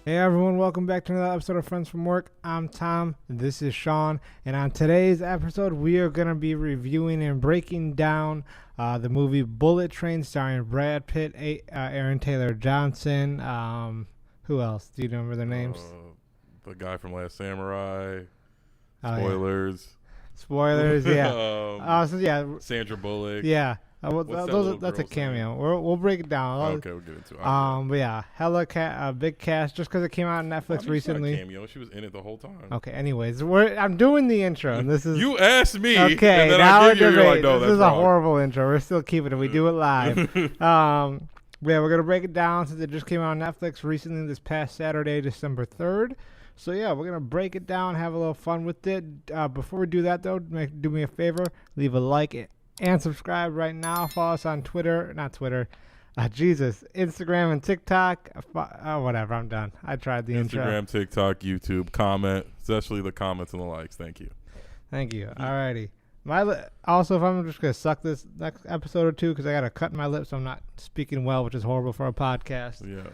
Hey everyone, welcome back to another episode of Friends from Work. I'm Tom, this is Sean, and on today's episode we are going to be reviewing and breaking down the movie Bullet Train starring Brad Pitt, Aaron Taylor Johnson, who else? Do you remember their names? The guy from Last Samurai. Oh, Spoilers. Yeah. Spoilers, yeah. Sandra Bullock. Yeah. What's That's a girl's cameo. We'll break it down. Okay, we'll get into it. But yeah, hella big cast just because it came out on Netflix recently. It's not a cameo. She was in it the whole time. Okay. Anyways, I'm doing the intro, and this is you asked me. okay. And then Now I we're give you, you're like, no, this that's is wrong. a horrible intro. We're still keeping it. We do it live. Yeah, we're gonna break it down since it just came out on Netflix recently, this past Saturday, December 3rd. So yeah, we're gonna break it down, have a little fun with it. Before we do that though, do me a favor, leave a like and subscribe right now. Follow us on Instagram and TikTok. Whatever, I'm done. I tried the intro. Instagram, TikTok, YouTube, comment, especially the comments and the likes. Thank you. Thank you. Alrighty. Also, if I'm just gonna suck this next episode or two because I gotta cut my lips, so I'm not speaking well, which is horrible for a podcast. Yeah.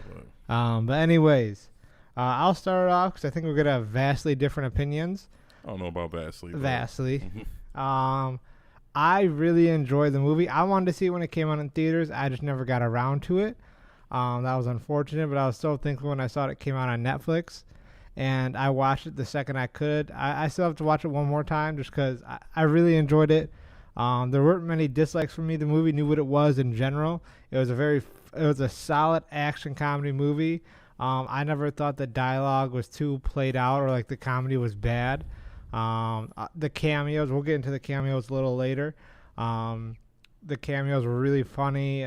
But anyways, I'll start it off because I think we're gonna have vastly different opinions. I don't know about vastly. Vastly. I really enjoyed the movie. I wanted to see it when it came out in theaters. I just never got around to it. That was unfortunate, but I was so thankful when I saw it came out on Netflix. And I watched it the second I could. I still have to watch it one more time just because I really enjoyed it. There weren't many dislikes for me. The movie knew what it was in general. It was a solid action comedy movie. I never thought the dialogue was too played out or like the comedy was bad. The cameos, we'll get into the cameos a little later. The cameos were really funny,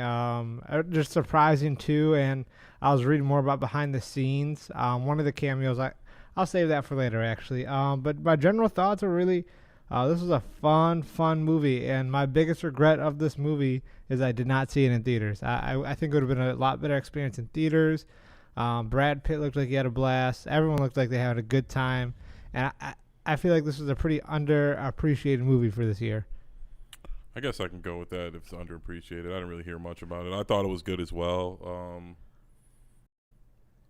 just surprising too. And I was reading more about behind the scenes. One of the cameos, I'll save that for later actually. But my general thoughts are really, this was a fun movie. And my biggest regret of this movie is I did not see it in theaters. I think it would have been a lot better experience in theaters. Brad Pitt looked like he had a blast. Everyone looked like they had a good time. And I feel like this was a pretty underappreciated movie for this year. I guess I can go with that if it's underappreciated. I didn't really hear much about it. I thought it was good as well.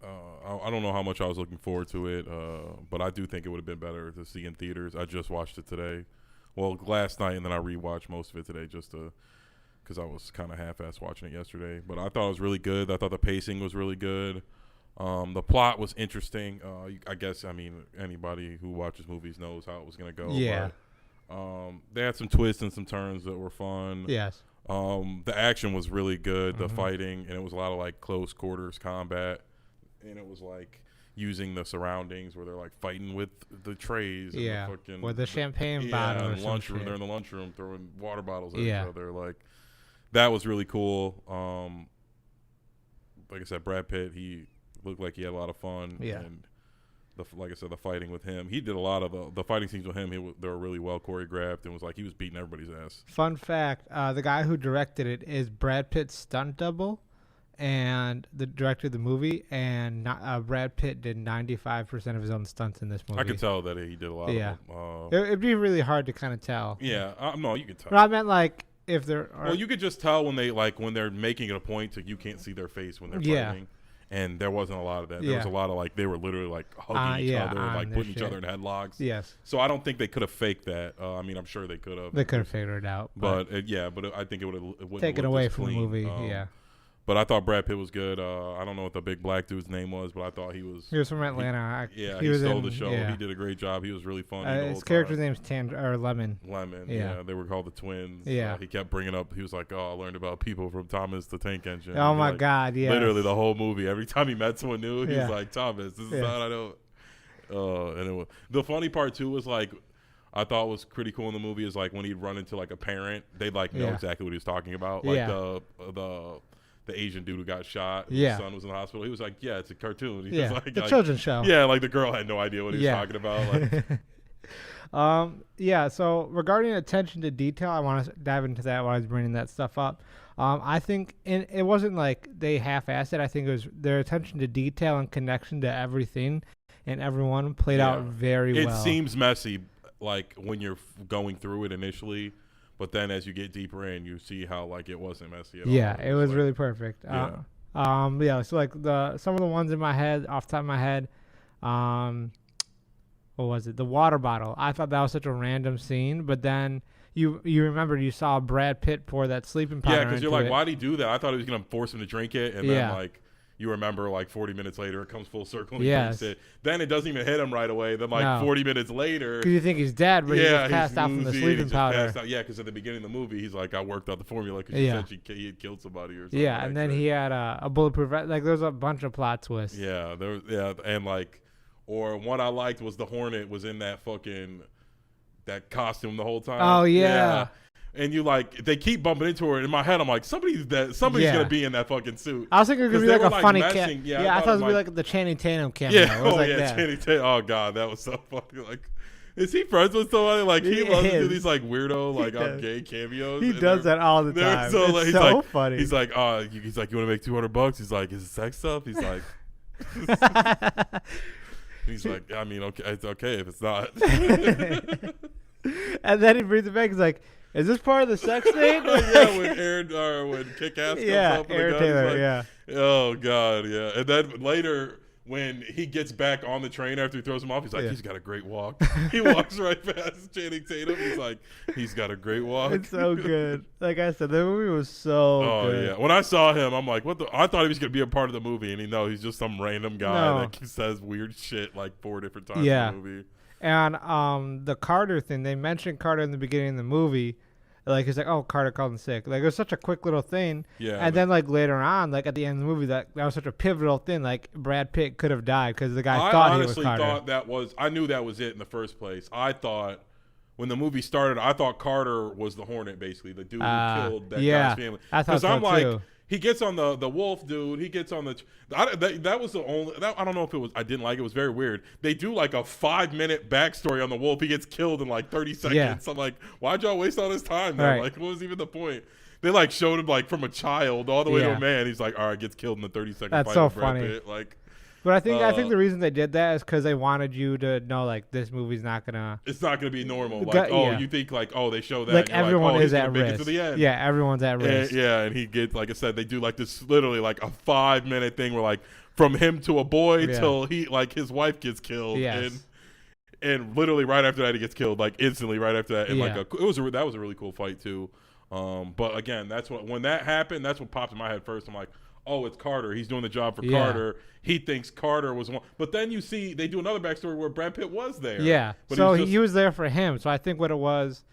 I don't know how much I was looking forward to it, but I do think it would have been better to see in theaters. I just watched it today. Well, last night, and then I rewatched most of it today just because I was kind of half-assed watching it yesterday. But I thought it was really good. I thought the pacing was really good. The plot was interesting. I guess, anybody who watches movies knows how it was going to go. Yeah. But, they had some twists and some turns that were fun. Yes. The action was really good, the fighting, and it was a lot of, like, close quarters combat. And it was, like, using the surroundings where they're, like, fighting with the trays. And yeah. the fucking, with the champagne bottle or and lunchroom. shit. They're in the lunchroom throwing water bottles at each Yeah. other. Like, that was really cool. Like I said, Brad Pitt, he looked like he had a lot of fun. Yeah. And like I said, the fighting with him, he did a lot of the fighting scenes with him. They were really well choreographed, and was like he was beating everybody's ass. Fun fact: the guy who directed it is Brad Pitt's stunt double, and the director of the movie. And Brad Pitt did 95% of his own stunts in this movie. I could tell that he did a lot. Yeah. of them. It'd be really hard to kind of tell. Yeah, no, you can tell. But I meant like if they're. Well, you could just tell when they're making it a point to you can't see their face when they're Yeah. fighting. And there wasn't a lot of that. There was a lot of like they were literally like hugging each other, like putting each other in headlocks. Yes. So I don't think they could have faked that. I'm sure they could have. They could have figured it out. But I think it wouldn't take it away from the movie. Yeah. But I thought Brad Pitt was good. I don't know what the big black dude's name was, but I thought he was. He was from Atlanta. He stole the show. Yeah. He did a great job. He was really funny. His character's name's Lemon. Lemon. Yeah. Yeah, they were called the twins. Yeah. He kept bringing up. He was like, "Oh, I learned about people from Thomas the Tank Engine." Oh my God! Yeah. Literally the whole movie. Every time he met someone new, he was like, "Thomas, this is how I know." And it was the funny part too was like. I thought was pretty cool in the movie is like when he'd run into like a parent, they'd like know exactly what he was talking about. Like the Asian dude who got shot. His son was in the hospital. He was like, "Yeah, it's a cartoon." He was like, the children's show. Yeah, like the girl had no idea what he was talking about. Like. So regarding attention to detail, I want to dive into that while I was bringing that stuff up. I think it wasn't like they half-assed it. I think it was their attention to detail and connection to everything and everyone played out very well. It seems messy, like when you're going through it initially. But then as you get deeper in, you see how like it wasn't messy at all. Yeah, it was really perfect. Yeah. So like some of the ones in my head, off the top of my head, um, what was it? The water bottle. I thought that was such a random scene, but then you remember you saw Brad Pitt pour that sleeping powder. Yeah, because you're into like, it. why'd he do that? I thought he was gonna force him to drink it, and Yeah. then like you remember like 40 minutes later it comes full circle and Yes. he drinks it. Then it doesn't even hit him right away. Then like No. 40 minutes later, Because you think he's dead, but he just passed out from the woozy and he sleeping just powder. passed out. Yeah, because at the beginning of the movie he's like, I worked out the formula because Yeah. she said he had killed somebody or something. Yeah, like and then that. he had a bulletproof vest. Like there's a bunch of plot twists. Yeah, there was, yeah, and like, or what I liked was the Hornet was in that fucking that costume the whole time. Oh, yeah. And you like they keep bumping into her. In my head, I'm like, somebody's Yeah. gonna be in that fucking suit. I was thinking it was 'Cause gonna be they like were, a like, funny messing- cameo. yeah, Yeah, I thought it was gonna be like- like the Channing Tatum cameo. Yeah, It was oh like yeah, that. Channing Tatum. Oh god, that was so funny. Like, is he friends with somebody? Like he He loves to do is. these like weirdo, like I'm does. gay cameos. He and does they're- that all the they're time. so, It's like, he's so like- funny. He's like, he's like, you want to make $200? He's like, is it sex stuff? He's like, he's like, I mean, okay, it's okay if it's not. And then he brings it back. He's like, "Is this part of the sex thing?" Yeah, when Aaron or when Kick-Ass comes Yeah, up with Aaron the gun, he's Taylor. like, Yeah. oh god, yeah. And then later when he gets back on the train after he throws him off, he's like, Yeah. he's got a great walk. He walks right past Channing Tatum. He's like, he's got a great walk. It's so good. Like I said, the movie was so Oh good. yeah! When I saw him, I'm like, "What the?" I thought he was gonna be a part of the movie, and he's just some random guy No. that says weird shit like 4 different times Yeah. in the movie. And the Carter thing, they mentioned Carter in the beginning of the movie. Like he's like, "Oh, Carter called in sick." Like it was such a quick little thing. Yeah, And then like later on, like at the end of the movie, that was such a pivotal thing. Like Brad Pitt could have died because the guy I thought he was honestly Carter. thought that was. I knew that was it in the first place. I thought when the movie started, I thought Carter was the Hornet, basically the dude who killed that yeah, guy's family. I thought so I'm like, too. he gets on the wolf dude. He gets on the. That was the only. I don't know if it was. I didn't like it. It was very weird. They do like a 5-minute backstory on the wolf. He gets killed in like 30 seconds. Yeah. I'm like, why'd y'all waste all this time? Then? Right. Like, what was even the point? They like showed him like from a child all the way to Yeah. a man. He's like, all right, gets killed in the 30-second That's fight so with Brad funny. Pitt. Like, But I think the reason they did that is because they wanted you to know like this movie's not gonna it's not going to be normal. Gu- Like, oh, yeah. you think like, oh, they show that. like and you're everyone like, oh, is he's at gonna make risk. it to the end. Yeah, everyone's at risk. And he gets, like I said, they do like this literally like a 5-minute thing where like from him to a boy Yeah. till he like his wife gets killed. Yes. And literally right after that he gets killed, like instantly right after that. And Yeah. that was a really cool fight too. But again, when that happened, that's what popped in my head first. I'm like, oh, it's Carter. He's doing the job for Yeah. Carter. He thinks Carter was one. But then you see they do another backstory where Brad Pitt was there. Yeah. But So he was he was there for him. So I think what it was,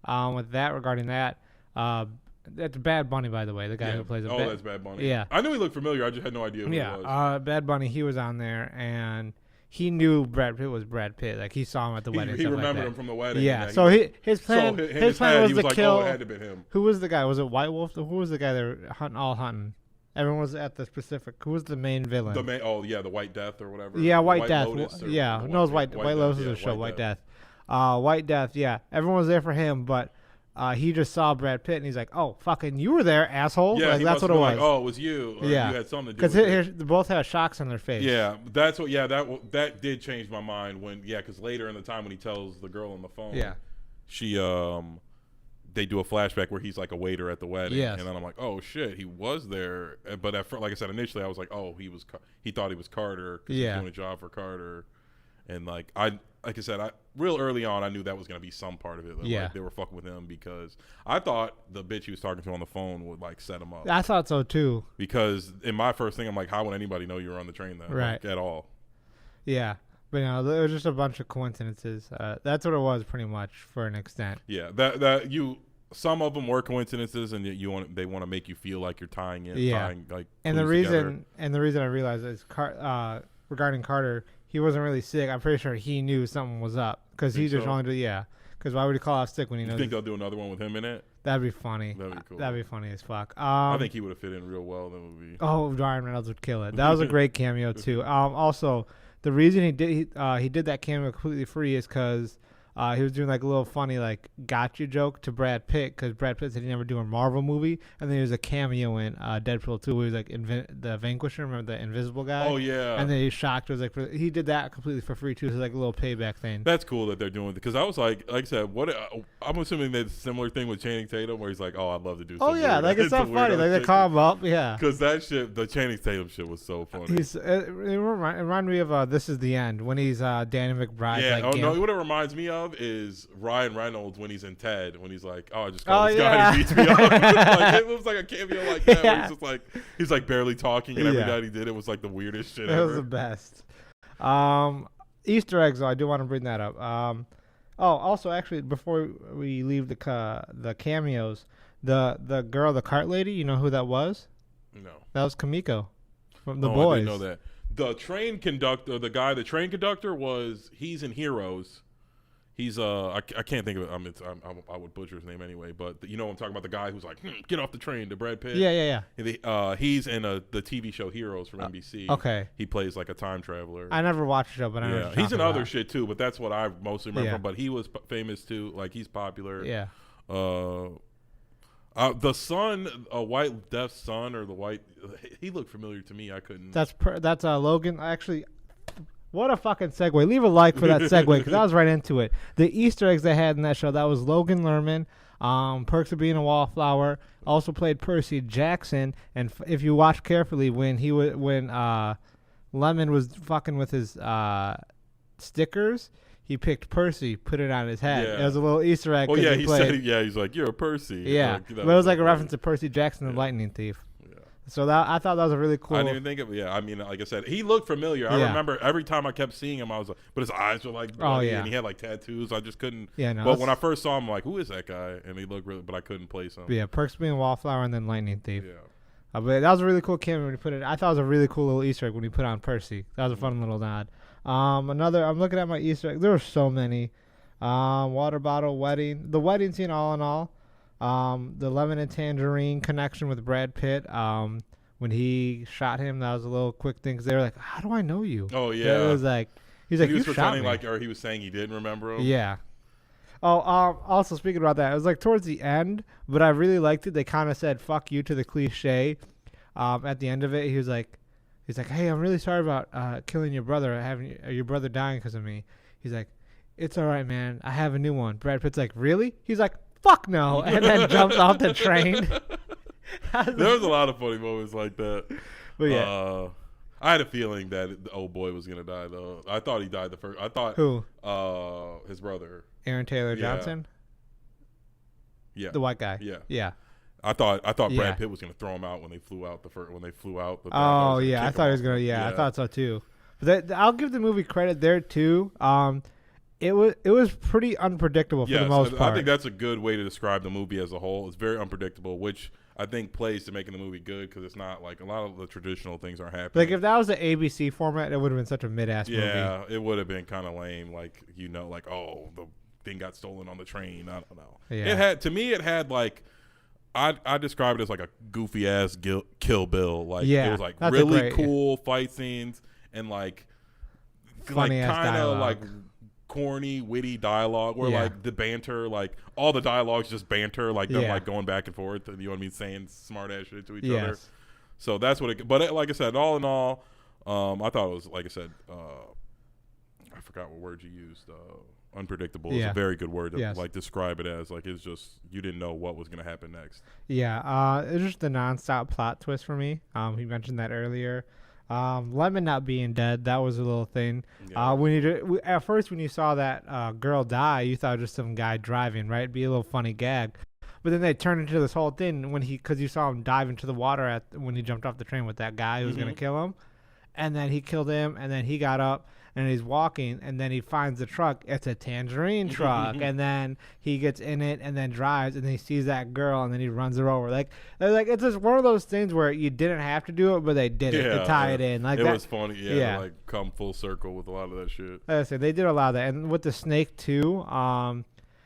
with that regarding that, that's Bad Bunny, by the way, the guy who plays Oh, that's Bad Bunny. Yeah. I knew he looked familiar. I just had no idea who he was. Bad Bunny, he was on there, and he knew Brad Pitt was Brad Pitt. Like he saw him at the wedding. He stuff like remembered that. him from the wedding. Yeah. and So that his plan, so in his plan head, was he to like, kill. oh, it had to have been him. Who was the guy? Was it White Wolf? Who was the guy that were hunting? Everyone was at the specific. Who was the main villain? The White Death or whatever. Yeah, White Death. Lotus or Yeah, the no, it was White Lotus is yeah, a show. White White Death. White Death. Yeah, everyone was there for him, but he just saw Brad Pitt and he's like, "Oh, fucking, you were there, asshole!" Yeah, like, he that's must what have it been was. like, oh, it was you. Or Yeah. you had something to do Because with it. they both had shocks on their face. Yeah, that's what. Yeah, that did change my mind when. Yeah, because later in the time when he tells the girl on the phone. Yeah. She they do a flashback where he's like a waiter at the wedding. Yes. And then I'm like, oh shit, he was there. But like I said initially, I was like, oh, he thought he was Carter. 'Cause Yeah. He's doing a job for Carter. And like I said, real early on, I knew that was gonna be some part of it. Like, Yeah. they were fucking with him because I thought the bitch he was talking to on the phone would like set him up. I thought so too. Because in my first thing, I'm like, how would anybody know you were on the train then? Right. Like, at all. Yeah, but there was just a bunch of coincidences. That's what it was, pretty much, for an extent. Yeah, some of them were coincidences, and they want to make you feel like you're tying in. Yeah. Tying, like, And clues together. the reason I realized is regarding Carter, he wasn't really sick. I'm pretty sure he knew something was up because he Think just so? wanted to. Yeah, because why would he call off sick when he You knows? think they'll do another one with him in it? That'd be funny. That'd be cool. That'd be funny as fuck. I think he would have fit in real well in the movie. Oh, Ryan Reynolds would kill it. That was a great cameo too. Also, the reason he did that cameo completely free is because he was doing like a little funny like gotcha joke to Brad Pitt because Brad Pitt said he never do a Marvel movie, and then there was a cameo in Deadpool 2 where he was like the Vanquisher, remember the invisible guy? Oh yeah. And then he shocked. It was like he did that completely for free too, so like a little payback thing. That's cool that they're doing it because I was like I said, what I'm assuming that's a similar thing with Channing Tatum where he's like, oh, I'd love to do. Oh yeah, like it's so funny. Like they call him up, yeah. Because that shit, the Channing Tatum shit was so funny. It reminded me of This Is the End when he's Danny McBride. Yeah. Like, no, what it reminds me of is Ryan Reynolds when he's in Ted when he's like, oh, I just called this guy and he beats me up. Like, it was like a cameo like that. Where he's just like he's like barely talking and every night he did it was like the weirdest shit ever. It was the best. Easter eggs though, I do want to bring that up. Also actually before we leave the cameos, the girl, the cart lady, you know who that was? No. That was Kamiko from The I Boys. didn't know that. The train conductor, the train conductor he's in Heroes. He's I can't think of it. I would butcher his name anyway, but you know what I'm talking about, the guy who's like, get off the train to Brad Pitt. Yeah. He's in the TV show Heroes from NBC. Okay. He plays like a time traveler. I never watched it, but I know. He's in other shit too, but that's what I mostly remember from. Yeah. But he was famous too. Like he's popular. Yeah. The son, a white deaf son, or the white, he looked familiar to me. I couldn't. That's Logan. Actually, what a fucking segue. Leave a like for that segue because I was right into it. The Easter eggs they had in that show, that was Logan Lerman, Perks of Being a Wallflower, also played Percy Jackson. And if you watch carefully, when Lemon was fucking with his stickers, he picked Percy, put it on his head. Yeah. It was a little Easter egg. Well, yeah, he said, he's like, you're a Percy. Yeah, like, but it was like a reference to Percy Jackson, the Lightning Thief. Yeah. So I thought that was a really cool. I didn't even think of it. Yeah, I mean, like I said, he looked familiar. I remember every time I kept seeing him, I was like, but his eyes were like, bloody, and he had like tattoos. I just couldn't. Yeah, no. But when I first saw him, I'm like, who is that guy? And he looked really, but I couldn't place him. Yeah, Perks Being a Wallflower and then Lightning Thief. Yeah. But that was a really cool cameo when he put it. I thought it was a really cool little Easter egg when he put on Percy. That was a fun little nod. I'm looking at my Easter eggs. There were so many. Water bottle wedding. The wedding scene, all in all. The lemon and tangerine connection with Brad Pitt. When he shot him, that was a little quick thing. Cause they were like, "How do I know you?" Oh yeah. It was like he was you pretending like, or he was saying he didn't remember him. Yeah. Oh, also speaking about that, it was like towards the end, but I really liked it. They kind of said "fuck you" to the cliche. At the end of it, he's like, "Hey, I'm really sorry about killing your brother, having your brother dying because of me." He's like, "It's all right, man. I have a new one." Brad Pitt's like, "Really?" He's like, "Fuck no," and then jumps off the train. There was a lot of funny moments like that. But yeah. I had a feeling that the old boy was gonna die though. I thought he died the first. I thought who? His brother, Aaron Taylor Johnson. Yeah, the white guy. Yeah. I thought Brad Pitt was gonna throw him out when they flew out Oh yeah, I thought he was gonna. Yeah, I thought so too. But I'll give the movie credit there too. It was pretty unpredictable for the most part. I think that's a good way to describe the movie as a whole. It's very unpredictable, which I think plays to making the movie good because it's not like a lot of the traditional things aren't happening. Like if that was the ABC format, it would have been such a mid-ass movie. Yeah, it would have been kind of lame. Like oh, the thing got stolen on the train. I don't know. Yeah. It had like. I describe it as like a goofy ass Kill Bill. Like it was like really cool fight scenes and like funny ass kind of dialogue. like corny, witty dialogue where like the banter, like all the dialogue's just banter, like them like going back and forth. You know what I mean? Saying smart ass shit to each other. So that's what it. But like I said, all in all, I thought it was like I said. I forgot what word you used. Unpredictable is a very good word to like describe it as. Like it's just you didn't know what was going to happen next. Yeah, it's just the nonstop plot twist for me. He mentioned that earlier. Lemon not being dead, that was a little thing. Yeah. At first when you saw that girl die, you thought it was just some guy driving, right? It'd be a little funny gag. But then they turned into this whole thing because you saw him dive into the water when he jumped off the train with that guy who was going to kill him. And then he killed him, and then he got up. And he's walking, and then he finds the truck. It's a tangerine truck, and then he gets in it, and then drives, and then he sees that girl, and then he runs her over. Like it's just one of those things where you didn't have to do it, but they did it to tie it in. Like it was funny, like come full circle with a lot of that shit. Like I said, they did a lot of that, and with the snake too.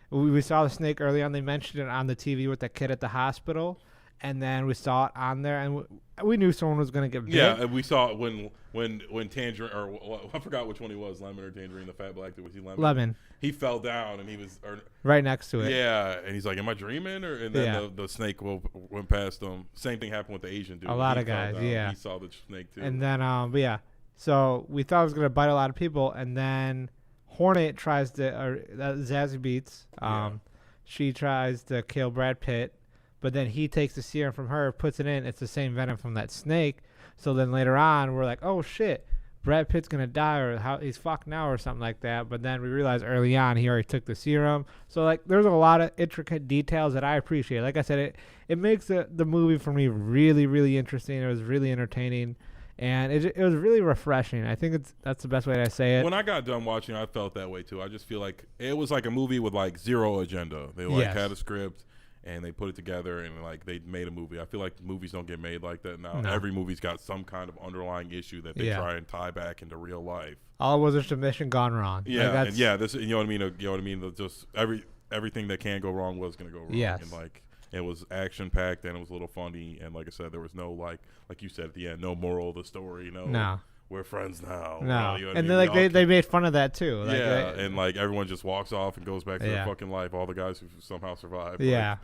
We saw the snake early on. They mentioned it on the TV with the kid at the hospital. and then we saw it on there, and we knew someone was gonna get bit. Yeah, and we saw it when Tangerine, or I forgot which one he was, Lemon or Tangerine, the fat black dude. Was he Lemon? Lemon. He fell down, and he was right next to it. Yeah, and he's like, "Am I dreaming?" And then the snake went past him. Same thing happened with the Asian dude. A lot of guys, down, he saw the snake too. And then, but yeah, so we thought it was gonna bite a lot of people, and then Hornet tries to, Zazie Beetz, she tries to kill Brad Pitt, but then he takes the serum from her, puts it in. It's the same venom from that snake. So then later on, we're like, oh shit, Brad Pitt's gonna die, or how he's fucked now, or something like that. But then we realized early on he already took the serum. So like, there's a lot of intricate details that I appreciate. Like I said, it makes the movie for me really, really interesting. It was really entertaining, and it was really refreshing. I think that's the best way to say it. When I got done watching, I felt that way too. I just feel like it was like a movie with like zero agenda. They like had a script, and they put it together, and like they made a movie. I feel like movies don't get made like that now. No. Every movie's got some kind of underlying issue that they try and tie back into real life. All it was just a mission gone wrong. Yeah, like this, you know what I mean. You know what I mean. Just everything that can go wrong was going to go wrong. Yes. And like it was action packed, and it was a little funny. And like I said, there was no like you said at the end, no moral of the story. No. We're friends now. No, you know and then like they made fun of that too. Like, and like everyone just walks off and goes back to their fucking life. All the guys who somehow survived. Yeah.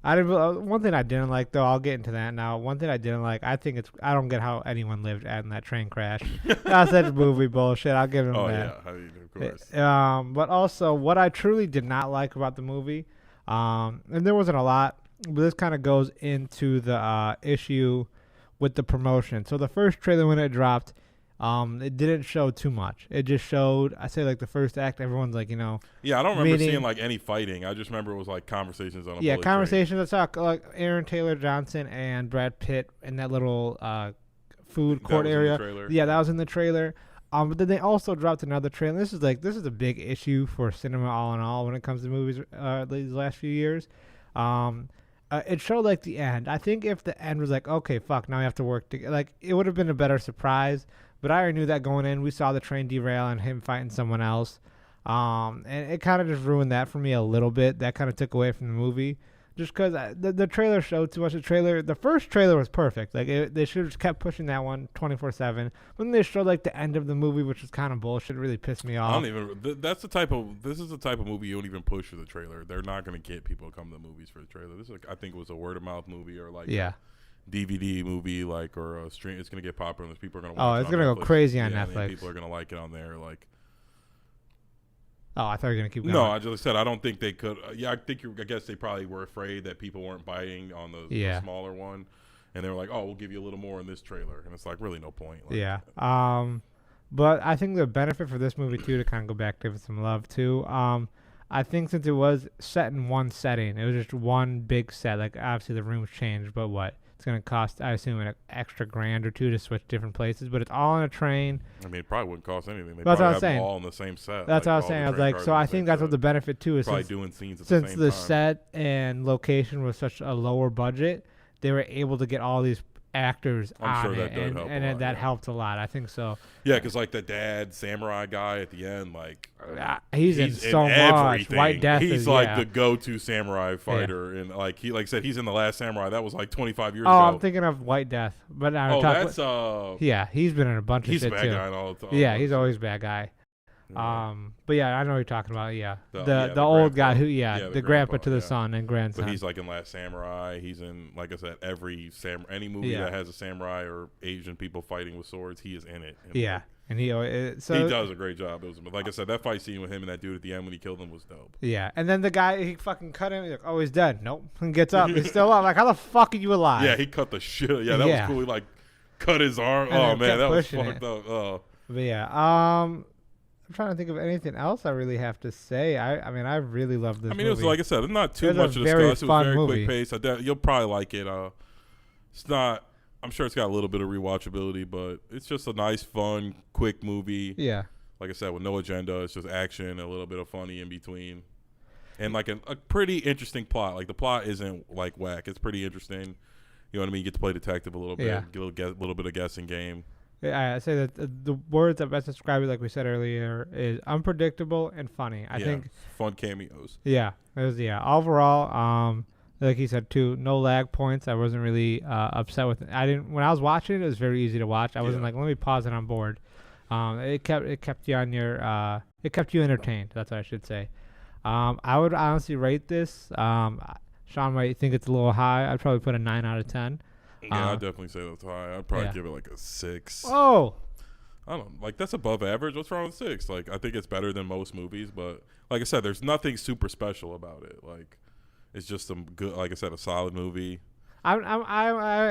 One thing I didn't like, though, I'll get into that now. One thing I didn't like, I don't get how anyone lived in that train crash. That's such movie bullshit. I'll give him that. Oh yeah, of course. But also, what I truly did not like about the movie, and there wasn't a lot, but this kind of goes into the issue with the promotion. So the first trailer when it dropped, it didn't show too much. It just showed, I say, like the first act. Everyone's like, Yeah, I don't remember seeing like any fighting. I just remember it was like conversations on a bullet conversations. I saw like Aaron Taylor Johnson and Brad Pitt in that little food court area. Yeah, that was in the trailer. But then they also dropped another trailer. This is a big issue for cinema all in all when it comes to movies these last few years. It showed like the end. I think if the end was like, okay, fuck, now we have to work together, like it would have been a better surprise. But I already knew that going in. We saw the train derail and him fighting someone else. And it kind of just ruined that for me a little bit. That kind of took away from the movie. Just because the trailer showed too much. The first trailer was perfect. Like they should have just kept pushing that one 24/7. When they showed like the end of the movie, which was kind of bullshit, it really pissed me off. This is the type of movie you don't even push for the trailer. They're not going to get people to come to the movies for the trailer. This is I think it was a word of mouth movie or like DVD movie, like, or a stream. It's gonna get popular and people are gonna watch it's gonna go crazy on Netflix. People are gonna like it on there. Like, I thought you were gonna keep going. No, I just said I don't think they could. I guess they probably were afraid that people weren't biting on the smaller one, and they were like, "Oh, we'll give you a little more in this trailer," and it's like really no point. Like, but I think the benefit for this movie too, to kind of go back, give it some love too. I think since it was set in one setting, it was just one big set. Like obviously the rooms changed, but it's going to cost, I assume, an extra $1,000 or $2 to switch different places, but it's all on a train. I mean, it probably wouldn't cost anything. That's what I was saying. All in the same set. That's what I was saying. I was like, so I think that's what the benefit too is. Probably doing scenes at the same time. Since the set and location was such a lower budget, they were able to get all these actors on it, and that helped a lot. I think so. Yeah, because like the dad samurai guy at the end, like he's in so much. White Death. He's like the go-to samurai fighter, and like he like said, he's in The Last Samurai. That was like 25 years ago. I'm thinking of White Death, but that's he's been in a bunch of shit too. He's a bad guy all the time. Yeah, he's always a bad guy. But yeah, I know what you're talking about. Yeah, the old guy who the grandpa to the son and grandson. But he's like in Last Samurai. He's in, like I said, any movie that has a samurai or Asian people fighting with swords. He is in it. And he does a great job. Like I said, that fight scene with him and that dude at the end when he killed him was dope. Yeah, and then the guy, he fucking cut him. He's like, oh, he's dead. Nope. And gets up. He's still up. Like, how the fuck are you alive? Yeah, he cut the shit. Yeah, that was cool. He like cut his arm. Oh man, that was fucked up. But yeah, I'm trying to think of anything else I really have to say. I mean, I really love this movie. It was, like I said, it's not too much to discuss. It was very quick pace. You'll probably like it. It's not. I'm sure it's got a little bit of rewatchability, but it's just a nice, fun, quick movie. Yeah. Like I said, with no agenda. It's just action, a little bit of funny in between, and like a pretty interesting plot. Like the plot isn't like whack. It's pretty interesting. You know what I mean? You get to play detective a little bit. Get a little bit of guessing game. I say that the words that best describe it, like we said earlier, is unpredictable and funny. I think fun cameos. Yeah, it was. Yeah, overall, like he said too, no lag points. I wasn't really upset with it. I didn't when I was watching it. It was very easy to watch. I wasn't like, let me pause it on board. It kept you on your it kept you entertained. That's what I should say. I would honestly rate this. Sean might think it's a little high. I'd probably put a 9 out of 10. Yeah, I'd definitely say that's high. I'd probably give it like a 6. Oh, I don't like that's above average. What's wrong with 6? Like I think it's better than most movies, but like I said, there's nothing super special about it. Like it's just some good, like I said, a solid movie. I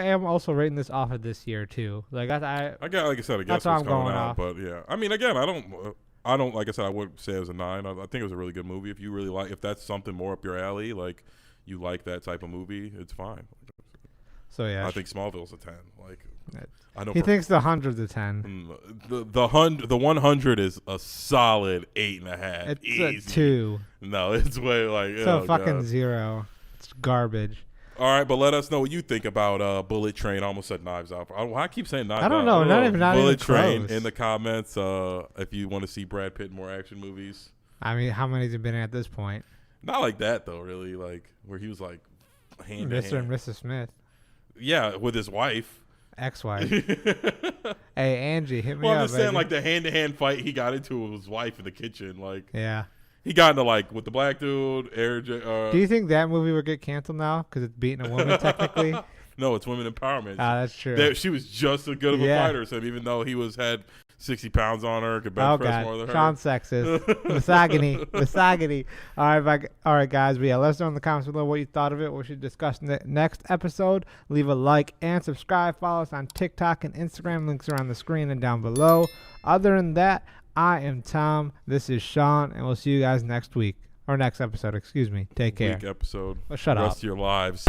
am also rating this off of this year too. Like I got, like I said, I guess that's what what's I'm coming going out, off. but yeah, I mean, again, I don't like I said, I would say it was a 9. I think it was a really good movie. If you really like, if that's something more up your alley, like you like that type of movie, it's fine. So yeah, I think Smallville's a 10. Like I know he thinks the 100's a 10. The 100 is a solid 8.5. It's easy. a 2. No, it's way like It's a fucking 0. It's garbage. All right, but let us know what you think about Bullet Train. I almost said Knives Out. I keep saying Knives Out. I don't know. Not even Bullet Train close. in the comments if you want to see Brad Pitt in more action movies. I mean, how many's it been at this point? Not like that though, really. Like where he was like hand to Mr. hand. and Mrs. Smith, Yeah, with his wife. ex-wife. Hey Angie, hit me Well, up. I'm just saying, baby. like the hand-to-hand fight he got into with his wife in the kitchen. Like Yeah. he got into like with the black dude, Do you think that movie would get canceled now because it's beating a woman technically? No, it's women empowerment. That's true. She was just as good of a fighter as him, even though he had 60 pounds on her, could bench press more than her. Sean's sexist. Misogyny. All right, guys. But yeah, let us know in the comments below what you thought of it, what we should discuss in the next episode. Leave a like and subscribe. Follow us on TikTok and Instagram. Links are on the screen and down below. Other than that, I am Tom. This is Sean, and we'll see you guys next week. Or next episode, excuse me. Take care. Week episode. Well, shut Rest up. of your lives.